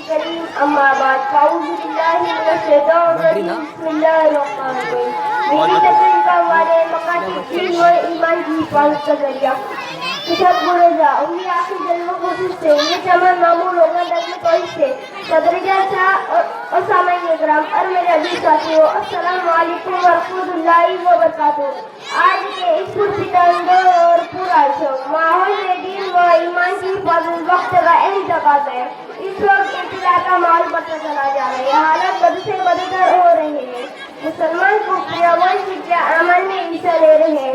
الكريم أما بعد فأعوذ بالله من الشيطان الرجيم بسم الله الرحمن الرحيم میری تقریر کا ہمارے مقاصد دین و ایمان کی حفاظت کا ذریعہ تشکر رضا انہی آخر جلوہ کوشش سے یہ چمن معمول ہوگا نظم توحید سے صدر جلسہ اور سامعین اکرام اور میرے عزیز ساتھیوں السلام علیکم ورحمۃ اللہ وبرکاتہ. آج کے اس پرستانہ اور پرعشق ماحول میں دین و ایمان کی حفاظت وقت کا اہم تقاضا ہے. اس وقت ابتلا کا ماحول بڑھتا چلا جا رہا ہے. حالات بد سے بدتر ہو رہے ہیں. مسلمان کو عمل میں حصہ لے رہے ہیں.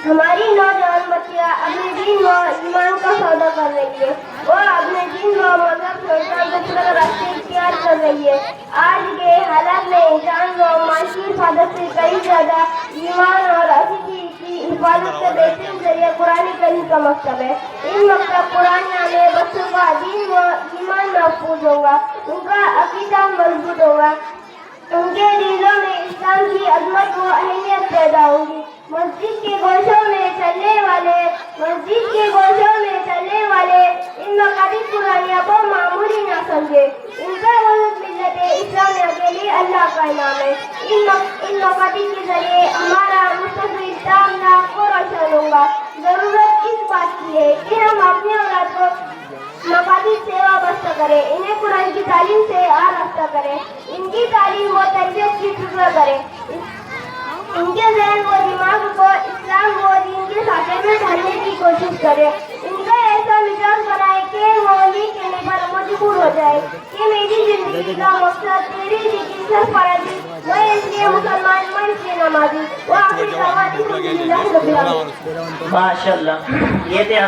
ہماری نوجوان بچیاں اپنے دین و ایمان کا سودا کر رہی ہے. وہ اپنے دین و مذہب چھوڑ کر دوسرے راستے اختیار کر رہی ہے. آج کے حالات میں انسان و معاشی حفاظت سے کئی زیادہ ایمان اور عقیدے کی حفاظت کا بہترین ذریعہ قرآن کریم کا مکتب ہے. ان مکتب قرآن میں بچوں کا دین و ایمان محفوظ ہوگا, ان کا عقیدہ مضبوط ہوگا, ان کے دلوں میں اسلام کی عظمت و اہمیت پیدا ہوگی. مسجد کے گوشوں میں چلنے والے ان مقادس قرآنیہ کو معمولی نہ سمجھے. ان کا وجود ملت اسلام میں اکیلی اللہ کا انعام ہے. ان مقادس کے ذریعے ہمارا مستقبل تامنا کو روشن ہوگا. ضرورت اس بات کی ہے کہ ہم اپنی اولاد کو مقادس سے وابستہ کریں, انہیں قرآن کی تعلیم سے آراستہ کریں, ان کی تعلیم و تربیت کی فکر کریں, ان کے ذہن و دماغ کو اسلام و دین کے ساتھ میں ڈھالنے کی کوشش کرے. ان کا ایسا مزاج بنائے کہ وہ یہ کہنے پر مجبور ہو جائے کہ میری زندگی کا مقصد میری زندگی سرفرازی, میں اس لیے مسلمان, میں اس لیے نمازی. وہ آخری دعوات الحمدللہ رب العالمین. ماشاء اللہ. یہ تھے